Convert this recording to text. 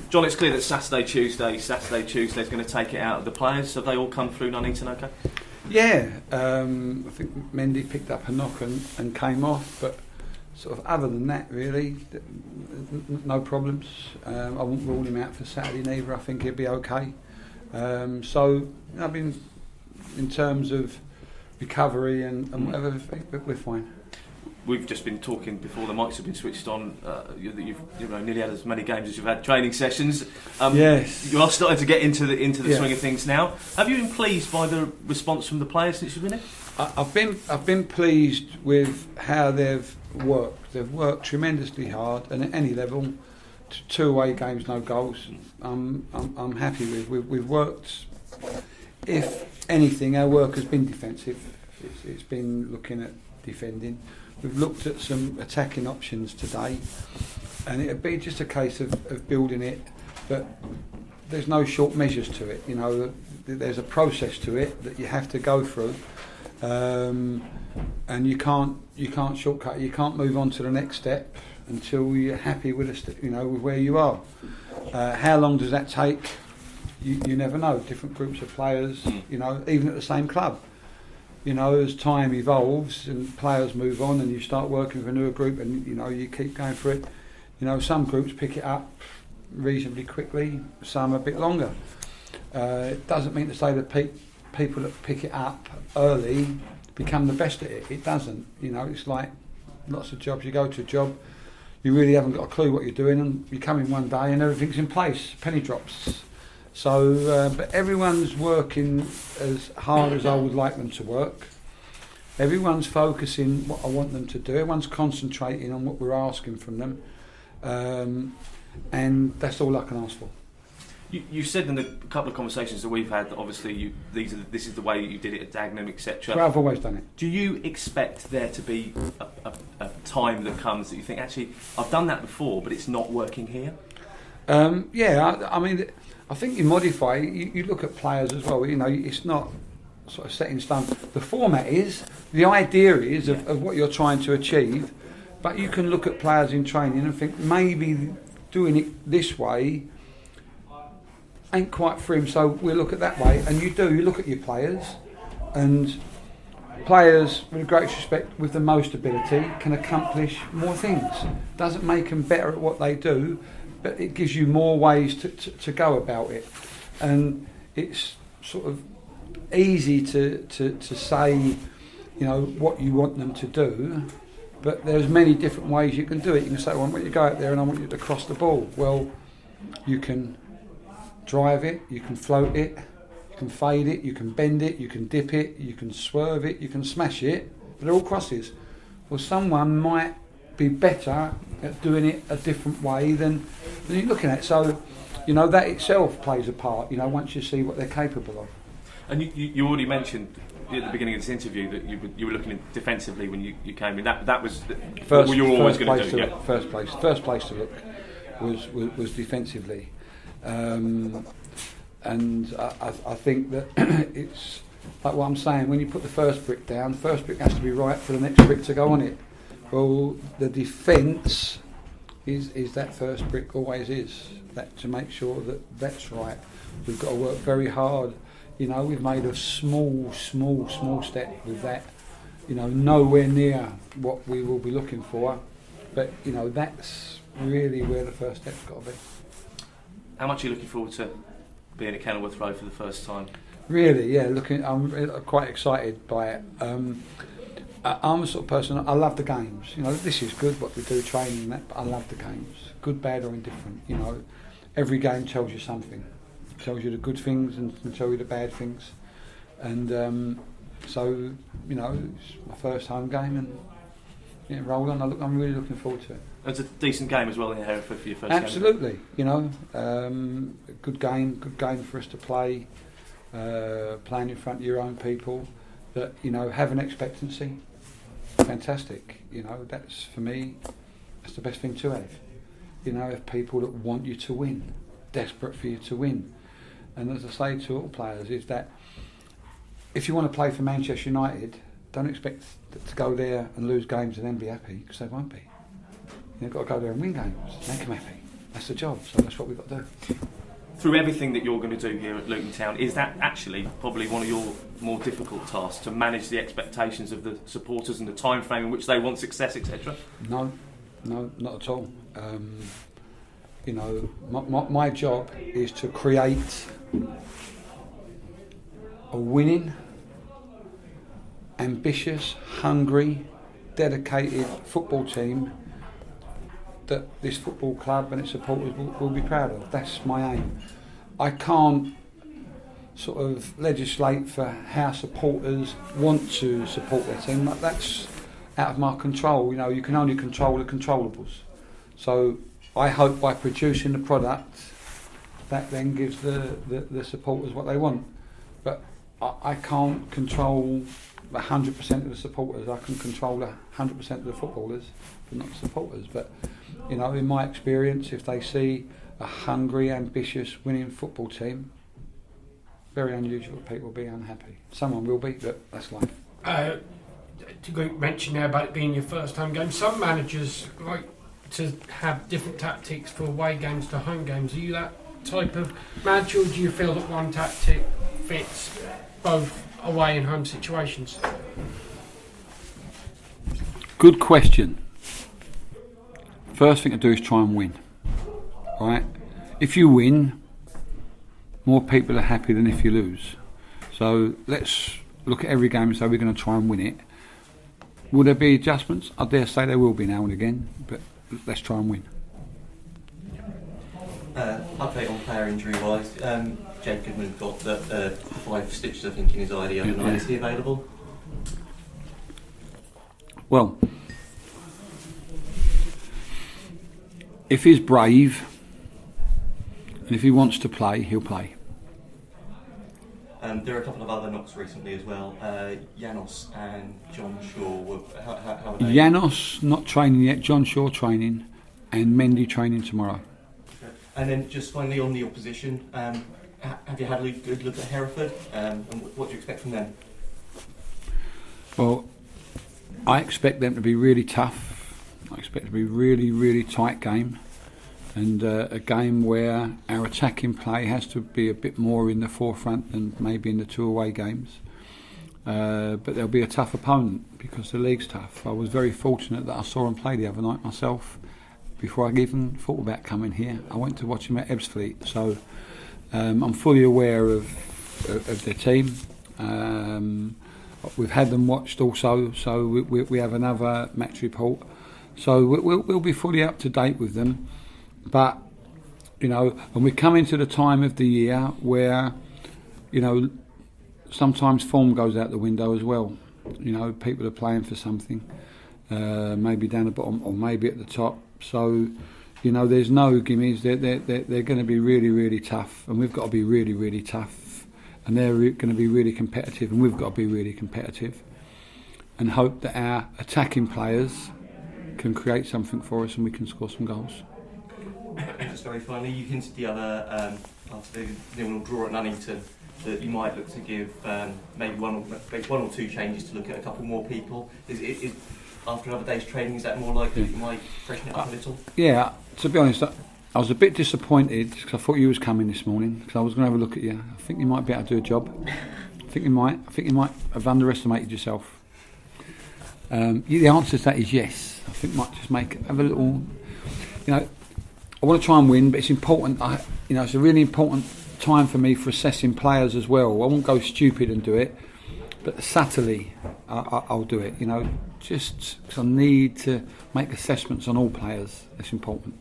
John, it's clear that Saturday, Tuesday is going to take it out of the players. Have they all come through Nuneaton okay? Yeah, I think Mendy picked up a knock and came off, but sort of other than that, really, no problems. I won't rule him out for Saturday neither. I think he'll be okay. So, I mean, in terms of recovery and whatever, I think we're fine. We've just been talking before the mics have been switched on. You've nearly had as many games as you've had training sessions. Yes, you are starting to get into the swing of things now. Have you been pleased by the response from the players since you've been here? I've been pleased with how they've worked. They've worked tremendously hard, and at any level, 2 away games, no goals. I'm happy with. We've worked. If anything, our work has been defensive. It's been looking at defending. We've looked at some attacking options today, and it'd be just a case of building it, but there's no short measures to it. You know, there's a process to it that you have to go through, and you can't shortcut. You can't move on to the next step until you're happy with with where you are. How long does that take? You never know. Different groups of players, even at the same club. As time evolves and players move on and you start working with a newer group and, you keep going for it. Some groups pick it up reasonably quickly, some a bit longer. It doesn't mean to say that people that pick it up early become the best at it. It doesn't. It's like lots of jobs. You go to a job, you really haven't got a clue what you're doing, and you come in one day and everything's in place, penny drops. So, but everyone's working as hard as I would like them to work. Everyone's focusing what I want them to do. Everyone's concentrating on what we're asking from them, and that's all I can ask for. You said in the couple of conversations that we've had that obviously this is the way you did it at Dagenham, etc. Well, I've always done it. Do you expect there to be a time that comes that you think, actually, I've done that before, but it's not working here? I mean, I think you modify. You look at players as well. It's not sort of set in stone. The format is, the idea is of what you're trying to achieve, but you can look at players in training and think maybe doing it this way ain't quite for him, so we'll look at that way. And you look at your players, and players, with the greatest respect, with the most ability, can accomplish more things. Doesn't make them better at what they do, but it gives you more ways to go about it. And it's sort of easy to say, what you want them to do, but there's many different ways you can do it. You can say, well, I want you to go out there and I want you to cross the ball. Well, you can drive it, you can float it, you can fade it, you can bend it, you can dip it, you can swerve it, you can smash it, but they're all crosses. Well, someone might be better at doing it a different way than you're looking at. So, that itself plays a part, once you see what they're capable of. And you already mentioned at the beginning of this interview that you were looking at defensively when you came in. That was what you were always going to do. First place to look was defensively. And I think that it's like what I'm saying, when you put the first brick down, the first brick has to be right for the next brick to go on it. Well, the defence is that first brick, always is, that to make sure that that's right. We've got to work very hard. We've made a small step with that, nowhere near what we will be looking for, but that's really where the first step's got to be. How much are you looking forward to being at Kenilworth Road for the first time? Really, yeah. I'm quite excited by it. I'm the sort of person, I love the games. This is good what we do, training and that, but I love the games, good, bad or indifferent. Every game tells you something. It tells you the good things and tells you the bad things. And so, it's my first home game and roll on. I'm really looking forward to it. It's a decent game as well in Hereford for your first Absolutely, game. Good game for us to play, playing in front of your own people that, have an expectancy. Fantastic, that's, for me, that's the best thing to have. Have people that want you to win, desperate for you to win. And as I say to all players, is that if you want to play for Manchester United, don't expect to go there and lose games and then be happy, because they won't be. You've got to go there and win games, make them happy. that's the job. So that's what we've got to do. Through everything that you're going to do here at Luton Town, is that actually probably one of your more difficult tasks, to manage the expectations of the supporters and the time frame in which they want success, etc.? No, not at all. You know, my job is to create a winning, ambitious, hungry, dedicated football team that this football club and its supporters will be proud of. That's my aim. I can't sort of legislate for how supporters want to support their team. That's out of my control. You know, you can only control the controllables. So I hope by producing the product, that then gives the supporters what they want. But I can't control 100% of the supporters. I can control 100% of the footballers, but not the supporters. But you know, in my experience, if they see a hungry, ambitious, winning football team, very unusual people will be unhappy. Someone will be, but that's life. To mention now about it being your first home game, some managers like to have different tactics for away games to home games. Are you that type of manager, or do you feel that one tactic fits both away and home situations? Good question. First thing to do is try and win. Right? If you win, more people are happy than if you lose. So let's look at every game and say we're going to try and win it. Will there be adjustments? I dare say there will be now and again, but let's try and win. Update on player injury wise. Jake Goodman got the 5 stitches, I think, in his eye the other night. Is he available? Well, if he's brave and if he wants to play, he'll play. There are a couple of other knocks recently as well. Janos and John Shaw. How are they? Janos not training yet. John Shaw training, and Mendy training tomorrow. Okay. And then just finally on the opposition, have you had a good look at Hereford? And what do you expect from them? Well, I expect them to be really tough. I expect it to be really, really tight game, and a game where our attacking play has to be a bit more in the forefront than maybe in the 2 away games. But they'll be a tough opponent because the league's tough. I was very fortunate that I saw them play the other night myself. Before I even thought about coming here, I went to watch them at Ebbsfleet. So I'm fully aware of their team. We've had them watched also, so we have another match report. So we'll be fully up to date with them. But, you know, and we come into the time of the year where, you know, sometimes form goes out the window as well. You know, people are playing for something, maybe down the bottom or maybe at the top. So, you know, there's no gimmies. They're going to be really, really tough, and we've got to be really, really tough. And they're going to be really competitive, and we've got to be really competitive. And hope that our attacking players can create something for us and we can score some goals. Just very finally, you hinted the other after the 0-0 draw at Nuneaton that you might look to give maybe one or two changes to look at a couple more people. Is after another day's training, is that more likely that you might freshen it up a little? Yeah, to be honest, I was a bit disappointed because I thought you was coming this morning because I was going to have a look at you. I think you might be able to do a job. I think you might have underestimated yourself. The answer to that is yes. I think might just have a little. You know, I want to try and win, but it's important. It's a really important time for me for assessing players as well. I won't go stupid and do it, but subtly I'll do it. You know, just because I need to make assessments on all players. That's important.